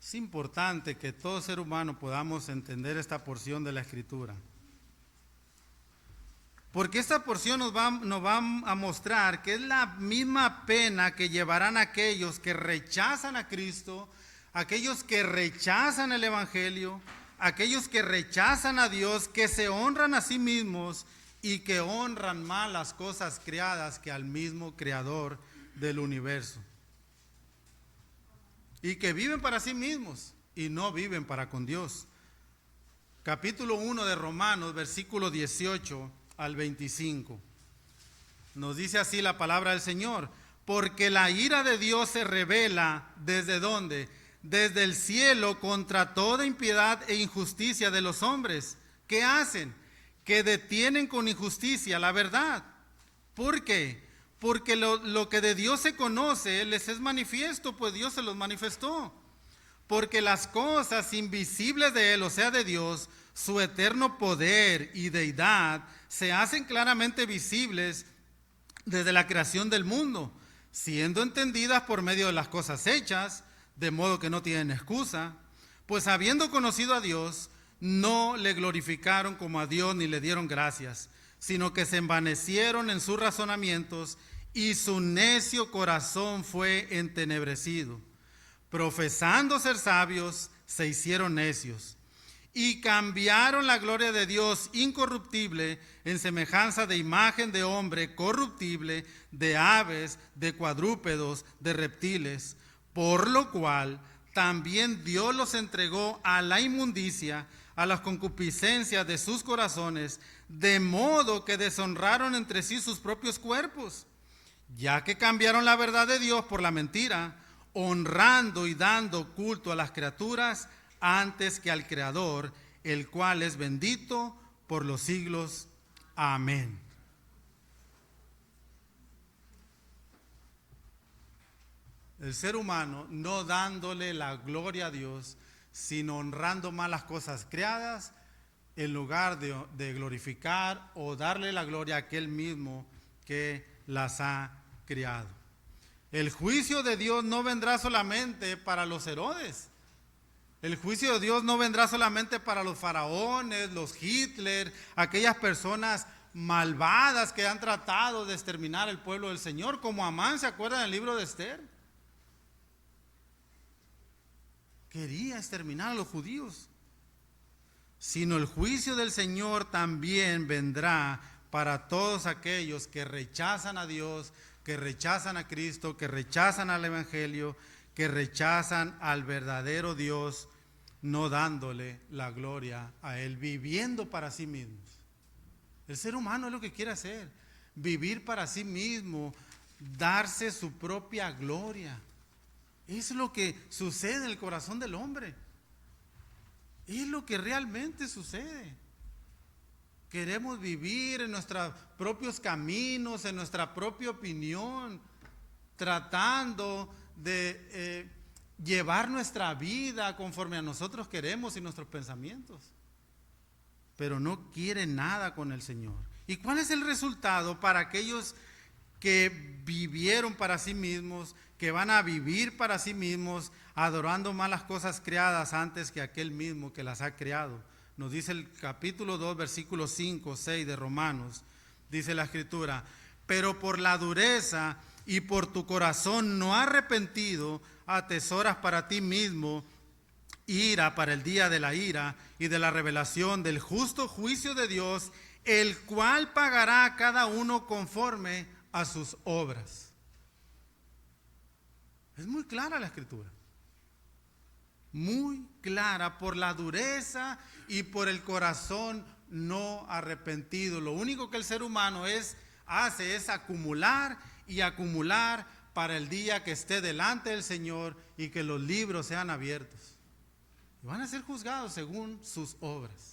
Es importante que todo ser humano podamos entender esta porción de la Escritura. Porque esta porción nos va a mostrar que es la misma pena que llevarán aquellos que rechazan a Cristo, aquellos que rechazan el Evangelio, aquellos que rechazan a Dios, que se honran a sí mismos y que honran más las cosas creadas que al mismo Creador del universo. Y que viven para sí mismos y no viven para con Dios. Capítulo 1 de Romanos, versículo 18 al 25. Nos dice así la palabra del Señor: porque la ira de Dios se revela ¿desde dónde? Desde el cielo contra toda impiedad e injusticia de los hombres. ¿Qué hacen? Que detienen con injusticia la verdad. ¿Por qué? Porque lo que de Dios se conoce les es manifiesto, pues Dios se los manifestó. Porque las cosas invisibles de Él, o sea de Dios, su eterno poder y deidad, se hacen claramente visibles desde la creación del mundo, siendo entendidas por medio de las cosas hechas, de modo que no tienen excusa, pues habiendo conocido a Dios, no le glorificaron como a Dios ni le dieron gracias, sino que se envanecieron en sus razonamientos y su necio corazón fue entenebrecido. Profesando ser sabios, se hicieron necios y cambiaron la gloria de Dios incorruptible en semejanza de imagen de hombre corruptible, de aves, de cuadrúpedos, de reptiles, por lo cual también Dios los entregó a la inmundicia, a las concupiscencias de sus corazones, de modo que deshonraron entre sí sus propios cuerpos, ya que cambiaron la verdad de Dios por la mentira, honrando y dando culto a las criaturas antes que al Creador, el cual es bendito por los siglos. Amén. El ser humano no dándole la gloria a Dios, sino honrando más las cosas creadas, en lugar de glorificar o darle la gloria a aquel mismo que las ha criado. El juicio de Dios no vendrá solamente para los Herodes. El juicio de Dios no vendrá solamente para los faraones, los Hitler, aquellas personas malvadas que han tratado de exterminar el pueblo del Señor, como Amán, ¿se acuerdan del libro de Esther? Quería exterminar a los judíos. Sino el juicio del Señor también vendrá para todos aquellos que rechazan a Dios, que rechazan a Cristo, que rechazan al Evangelio, que rechazan al verdadero Dios, no dándole la gloria a Él, viviendo para sí mismos. El ser humano es lo que quiere hacer, vivir para sí mismo, darse su propia gloria. Es lo que sucede en el corazón del hombre. Es lo que realmente sucede. Queremos vivir en nuestros propios caminos, en nuestra propia opinión, tratando de llevar nuestra vida conforme a nosotros queremos y nuestros pensamientos. Pero no quieren nada con el Señor. ¿Y cuál es el resultado para aquellos que vivieron para sí mismos, que van a vivir para sí mismos, adorando más las cosas creadas antes que aquel mismo que las ha creado? Nos dice el capítulo 2, versículos 5, 6 de Romanos, dice la Escritura: pero por la dureza y por tu corazón no arrepentido, atesoras para ti mismo ira para el día de la ira y de la revelación del justo juicio de Dios, el cual pagará a cada uno conforme a sus obras. Es muy clara la Escritura. Muy clara, por la dureza y por el corazón no arrepentido. Lo único que el ser humano hace es acumular y acumular para el día que esté delante del Señor y que los libros sean abiertos. Y van a ser juzgados según sus obras.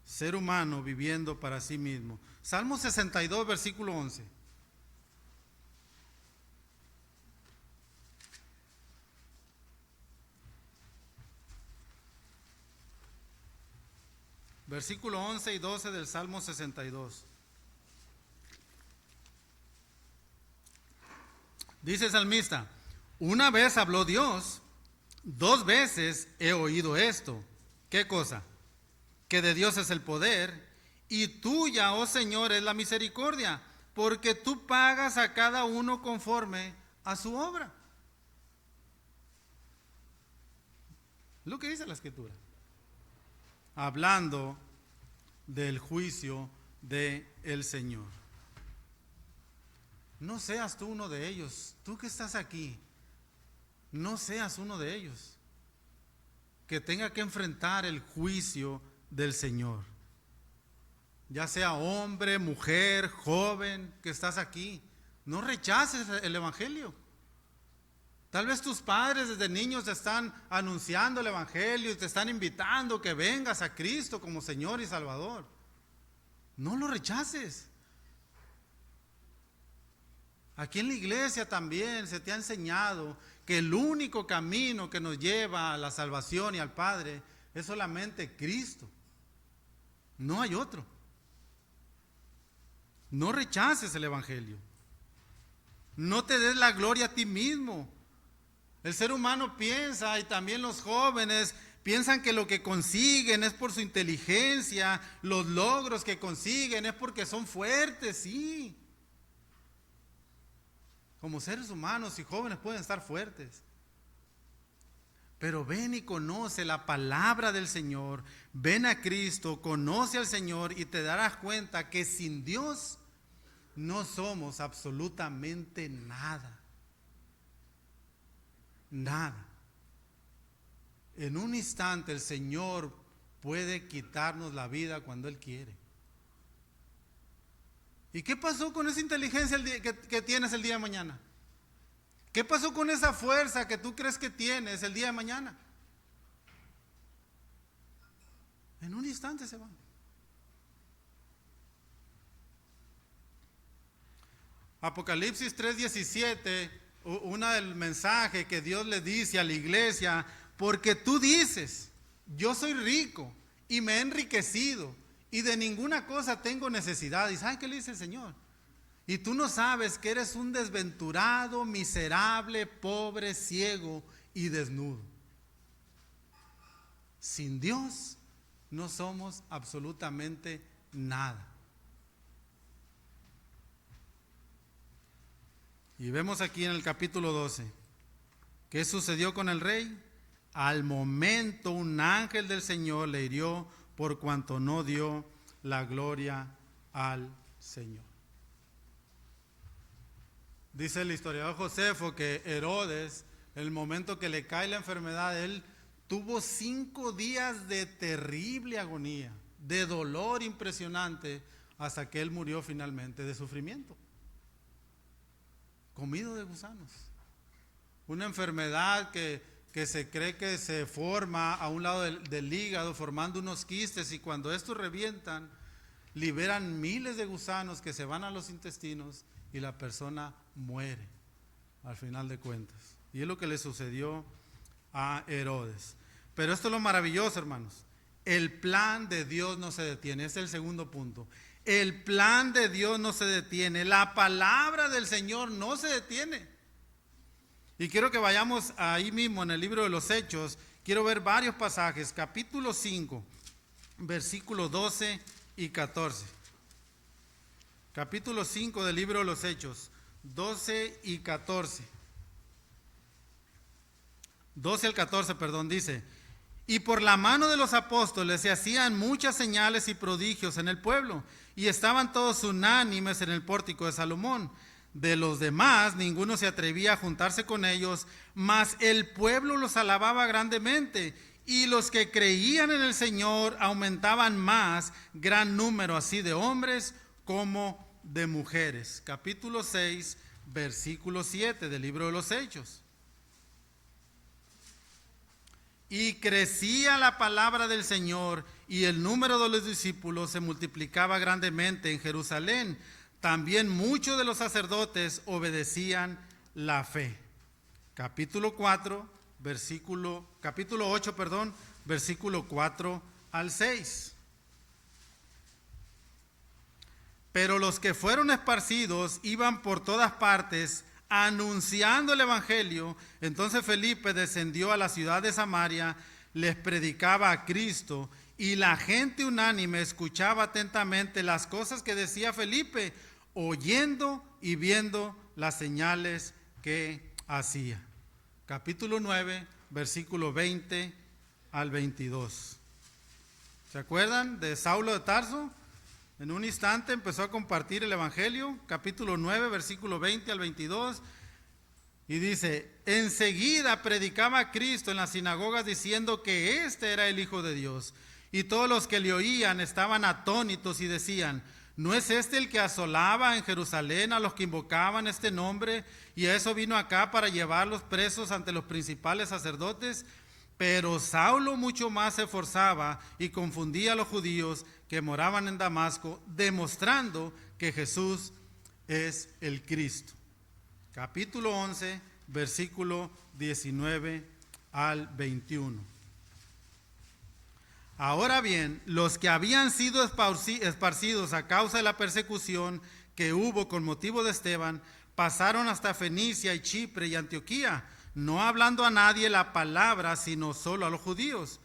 Ser humano viviendo para sí mismo. Salmo 62, versículo 11. Versículo 11 y 12 del Salmo 62. Dice el salmista: una vez habló Dios, 2 veces he oído esto. ¿Qué cosa? Que de Dios es el poder, y tuya, oh Señor, es la misericordia, porque tú pagas a cada uno conforme a su obra. Lo que dice la Escritura, hablando del juicio del Señor. No seas tú uno de ellos. Tú que estás aquí, no seas uno de ellos que tenga que enfrentar el juicio del Señor. Ya sea hombre, mujer, joven que estás aquí, no rechaces el Evangelio. Tal vez tus padres desde niños te están anunciando el Evangelio y te están invitando que vengas a Cristo como Señor y Salvador. No lo rechaces. Aquí en la iglesia también se te ha enseñado que el único camino que nos lleva a la salvación y al Padre es solamente Cristo. No hay otro. No rechaces el Evangelio. No te des la gloria a ti mismo. El ser humano piensa, y también los jóvenes piensan, que lo que consiguen es por su inteligencia, los logros que consiguen es porque son fuertes, sí. Como seres humanos y jóvenes pueden estar fuertes. Pero ven y conoce la palabra del Señor, ven a Cristo, conoce al Señor y te darás cuenta que sin Dios no somos absolutamente nada. Nada. En un instante el Señor puede quitarnos la vida cuando Él quiere. ¿Y qué pasó con esa inteligencia que tienes el día de mañana? ¿Qué pasó con esa fuerza que tú crees que tienes el día de mañana? En un instante se van. Apocalipsis 3:17, una del mensaje que Dios le dice a la iglesia: porque tú dices, yo soy rico y me he enriquecido y de ninguna cosa tengo necesidad. ¿Y saben qué le dice el Señor? Y tú no sabes que eres un desventurado, miserable, pobre, ciego y desnudo. Sin Dios no somos absolutamente nada. Y vemos aquí en el capítulo 12, ¿qué sucedió con el rey? Al momento un ángel del Señor le hirió por cuanto no dio la gloria al Señor. Dice el historiador Josefo que Herodes, en el momento que le cae la enfermedad, él tuvo 5 días de terrible agonía, de dolor impresionante, hasta que él murió finalmente de sufrimiento, comido de gusanos. Una enfermedad que se cree que se forma a un lado del hígado, formando unos quistes, y cuando estos revientan, liberan miles de gusanos que se van a los intestinos y la persona muere al final de cuentas. Y es lo que le sucedió a Herodes. Pero esto es lo maravilloso, hermanos. El plan de Dios no se detiene. Ese es el segundo punto. El plan de Dios no se detiene. La palabra del Señor no se detiene. Y quiero que vayamos ahí mismo en el libro de los Hechos. Quiero ver varios pasajes. Capítulo 5, versículos 12 y 14. Capítulo 5 del libro de los Hechos, 12 y 14. 12 al 14, perdón, dice: y por la mano de los apóstoles se hacían muchas señales y prodigios en el pueblo, y estaban todos unánimes en el pórtico de Salomón. De los demás, ninguno se atrevía a juntarse con ellos, mas el pueblo los alababa grandemente, y los que creían en el Señor aumentaban más, gran número así de hombres como de mujeres. Capítulo 6, versículo 7 del libro de los Hechos. Y crecía la palabra del Señor, y el número de los discípulos se multiplicaba grandemente en Jerusalén. También muchos de los sacerdotes obedecían la fe. Capítulo 8, versículo 4 al 6. Pero los que fueron esparcidos iban por todas partes anunciando el evangelio. Entonces Felipe descendió a la ciudad de Samaria, les predicaba a Cristo, y la gente unánime escuchaba atentamente las cosas que decía Felipe, oyendo y viendo las señales que hacía. Capítulo 9, versículo 20 al 22. ¿Se acuerdan de Saulo de Tarso? En un instante empezó a compartir el evangelio. Capítulo 9, versículo 20 al 22. Y dice: enseguida predicaba a Cristo en las sinagogas diciendo que este era el Hijo de Dios. Y todos los que le oían estaban atónitos y decían: ¿no es este el que asolaba en Jerusalén a los que invocaban este nombre? Y eso vino acá para llevarlos presos ante los principales sacerdotes. Pero Saulo mucho más se esforzaba y confundía a los judíos que moraban en Damasco, demostrando que Jesús es el Cristo. Capítulo 11, versículo 19 al 21. Ahora bien, los que habían sido esparcidos a causa de la persecución que hubo con motivo de Esteban, pasaron hasta Fenicia y Chipre y Antioquía, no hablando a nadie la palabra, sino solo a los judíos.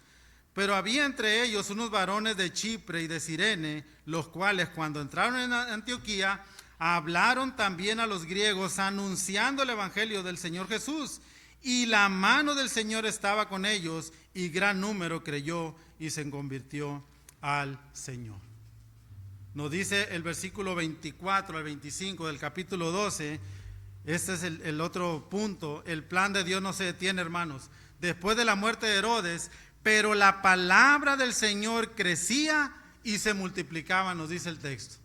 Pero había entre ellos unos varones de Chipre y de Cirene, los cuales cuando entraron en Antioquía, hablaron también a los griegos, anunciando el evangelio del Señor Jesús. Y la mano del Señor estaba con ellos, y gran número creyó y se convirtió al Señor. Nos dice el versículo 24 al 25 del capítulo 12. Este es el otro punto. El plan de Dios no se detiene, hermanos. Después de la muerte de Herodes, pero la palabra del Señor crecía y se multiplicaba, nos dice el texto.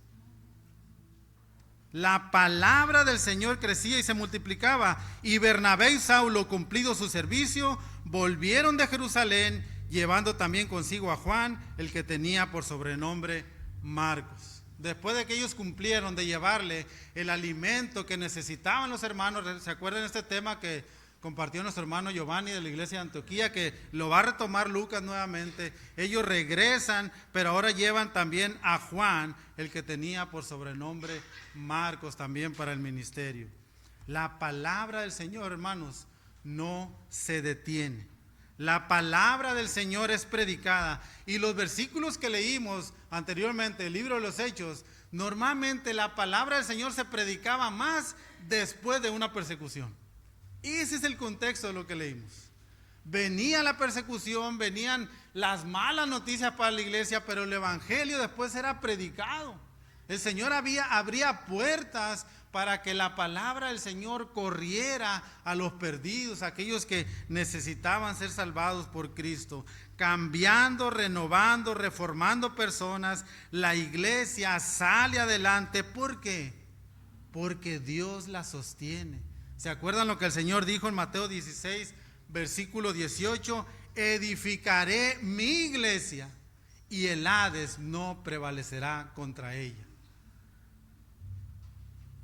La palabra del Señor crecía y se multiplicaba. Y Bernabé y Saulo, cumplido su servicio, volvieron de Jerusalén, llevando también consigo a Juan, el que tenía por sobrenombre Marcos. Después de que ellos cumplieron de llevarle el alimento que necesitaban los hermanos, ¿se acuerdan de este tema que compartió nuestro hermano Giovanni de la iglesia de Antioquía, que lo va a retomar Lucas nuevamente? Ellos regresan, pero ahora llevan también a Juan, el que tenía por sobrenombre Marcos, también para el ministerio. La palabra del Señor, hermanos, no se detiene. La palabra del Señor es predicada. Y los versículos que leímos anteriormente, el libro de los Hechos, normalmente la palabra del Señor se predicaba más después de una persecución. Ese es el contexto de lo que leímos. Venía la persecución, venían las malas noticias para la iglesia, pero el evangelio después era predicado. El Señor abría puertas para que la palabra del Señor corriera a los perdidos, a aquellos que necesitaban ser salvados por Cristo, cambiando, renovando, reformando personas. La iglesia sale adelante. ¿Por qué? Porque Dios la sostiene. ¿Se acuerdan lo que el Señor dijo en Mateo 16, versículo 18? Edificaré mi iglesia y el Hades no prevalecerá contra ella.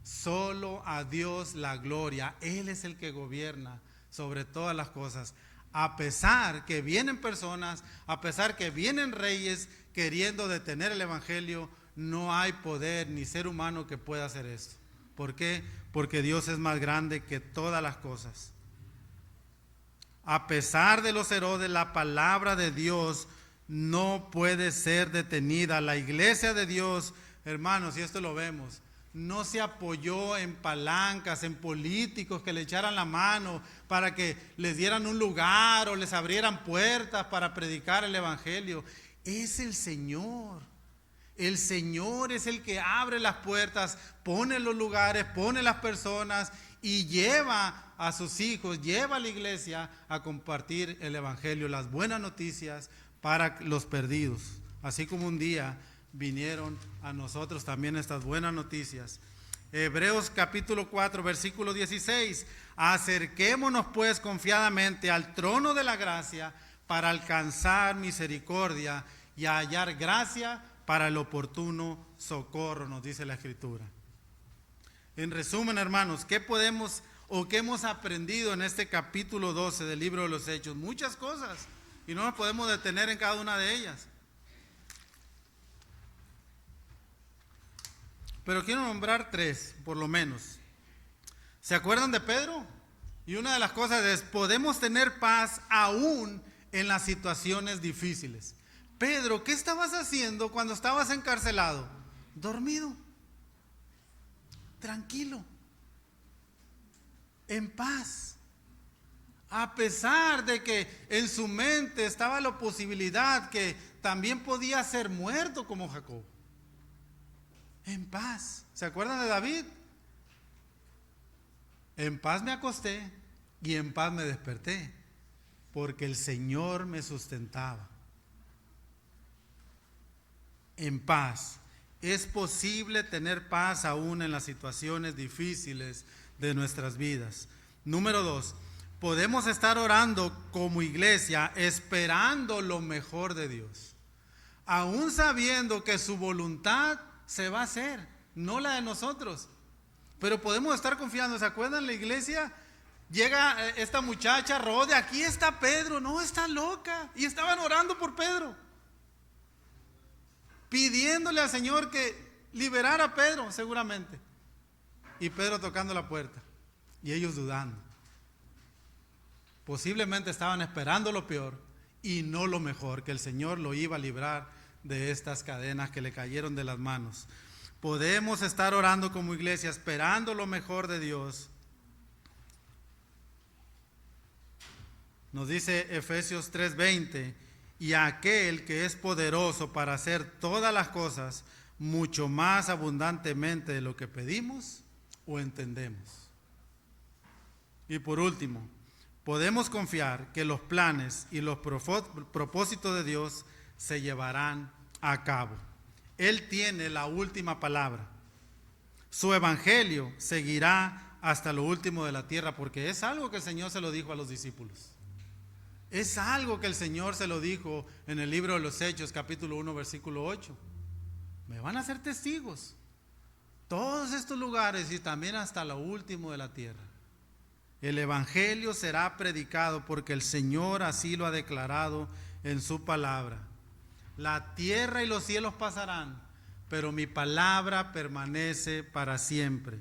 Solo a Dios la gloria. Él es el que gobierna sobre todas las cosas. A pesar que vienen personas, a pesar que vienen reyes queriendo detener el evangelio, no hay poder ni ser humano que pueda hacer esto. ¿Por qué? Porque Dios es más grande que todas las cosas. A pesar de los Herodes, la palabra de Dios no puede ser detenida. La iglesia de Dios, hermanos, y esto lo vemos, no se apoyó en palancas, en políticos que le echaran la mano para que les dieran un lugar o les abrieran puertas para predicar el evangelio. Es el Señor. El Señor es el que abre las puertas, pone los lugares, pone las personas y lleva a sus hijos, lleva a la iglesia a compartir el evangelio, las buenas noticias para los perdidos. Así como un día vinieron a nosotros también estas buenas noticias. Hebreos capítulo 4, versículo 16. Acerquémonos pues confiadamente al trono de la gracia para alcanzar misericordia y a hallar gracia para el oportuno socorro, nos dice la Escritura. En resumen, hermanos, ¿qué podemos o qué hemos aprendido en este capítulo 12 del libro de los Hechos? Muchas cosas, y no nos podemos detener en cada una de ellas. Pero quiero nombrar 3, por lo menos. ¿Se acuerdan de Pedro? Y una de las cosas es, podemos tener paz aún en las situaciones difíciles. Pedro, ¿qué estabas haciendo cuando estabas encarcelado? Dormido, tranquilo, en paz. A pesar de que en su mente estaba la posibilidad que también podía ser muerto como Jacob. En paz. ¿Se acuerdan de David? En paz me acosté y en paz me desperté, porque el Señor me sustentaba. En paz. Es posible tener paz aún en las situaciones difíciles de nuestras vidas. Número 2, podemos estar orando como iglesia esperando lo mejor de Dios, aún sabiendo que su voluntad se va a hacer, no la de nosotros. Pero podemos estar confiando. ¿Se acuerdan la iglesia? Llega esta muchacha, Rode, aquí está Pedro. No, está loca. Y estaban orando por Pedro, pidiéndole al Señor que liberara a Pedro, seguramente. Y Pedro tocando la puerta. Y ellos dudando. Posiblemente estaban esperando lo peor y no lo mejor, que el Señor lo iba a librar de estas cadenas que le cayeron de las manos. Podemos estar orando como iglesia, esperando lo mejor de Dios. Nos dice Efesios 3:20, y aquel que es poderoso para hacer todas las cosas mucho más abundantemente de lo que pedimos o entendemos. Y por último, podemos confiar que los planes y los propósitos de Dios se llevarán a cabo. Él tiene la última palabra. Su evangelio seguirá hasta lo último de la tierra, porque es algo que el Señor se lo dijo a los discípulos. Es algo que el Señor se lo dijo en el libro de los Hechos, capítulo 1, versículo 8. Me van a ser testigos todos estos lugares y también hasta lo último de la tierra. El evangelio será predicado porque el Señor así lo ha declarado en su palabra. La tierra y los cielos pasarán, pero mi palabra permanece para siempre.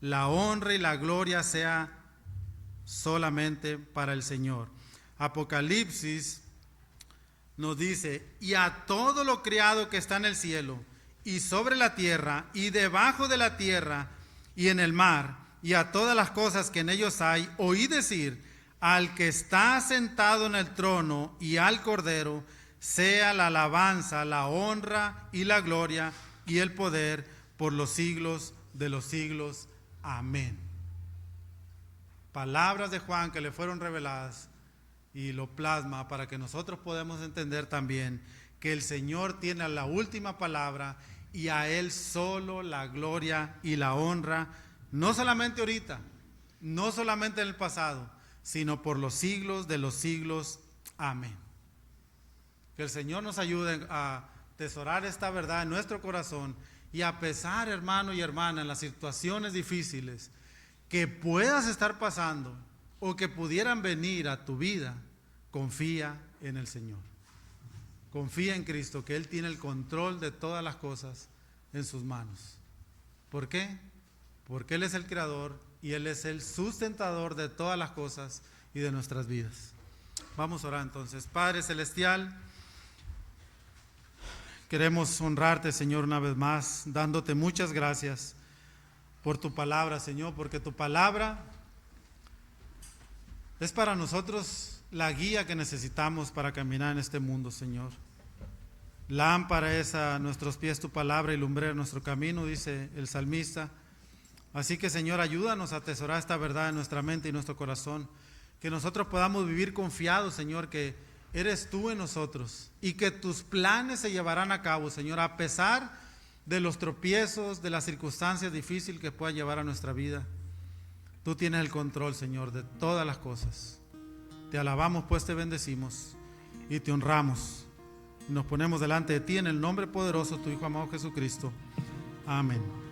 La honra y la gloria sea solamente para el Señor. Apocalipsis nos dice, y a todo lo criado que está en el cielo y sobre la tierra y debajo de la tierra y en el mar y a todas las cosas que en ellos hay, oí decir, al que está sentado en el trono y al Cordero, sea la alabanza, la honra y la gloria y el poder por los siglos de los siglos. Amén. Palabras de Juan que le fueron reveladas y lo plasma para que nosotros podamos entender también que el Señor tiene la última palabra y a Él solo la gloria y la honra, no solamente ahorita, no solamente en el pasado, sino por los siglos de los siglos. Amén. Que el Señor nos ayude a atesorar esta verdad en nuestro corazón y a pesar, hermano y hermana, en las situaciones difíciles que puedas estar pasando o que pudieran venir a tu vida, confía en el Señor. Confía en Cristo, que Él tiene el control de todas las cosas en sus manos. ¿Por qué? Porque Él es el creador y Él es el sustentador de todas las cosas y de nuestras vidas. Vamos a orar entonces. Padre Celestial, queremos honrarte, Señor, una vez más, dándote muchas gracias por tu palabra, Señor, porque tu palabra es para nosotros la guía que necesitamos para caminar en este mundo, Señor. Lámpara es a nuestros pies tu palabra y lumbrera nuestro camino, dice el salmista. Así que, Señor, ayúdanos a atesorar esta verdad en nuestra mente y nuestro corazón, que nosotros podamos vivir confiados, Señor, que eres tú en nosotros y que tus planes se llevarán a cabo, Señor, a pesar de los tropiezos, de las circunstancias difíciles que puedan llevar a nuestra vida. Tú tienes el control, Señor, de todas las cosas. Te alabamos, pues te bendecimos y te honramos. Nos ponemos delante de ti en el nombre poderoso de tu Hijo amado Jesucristo. Amén.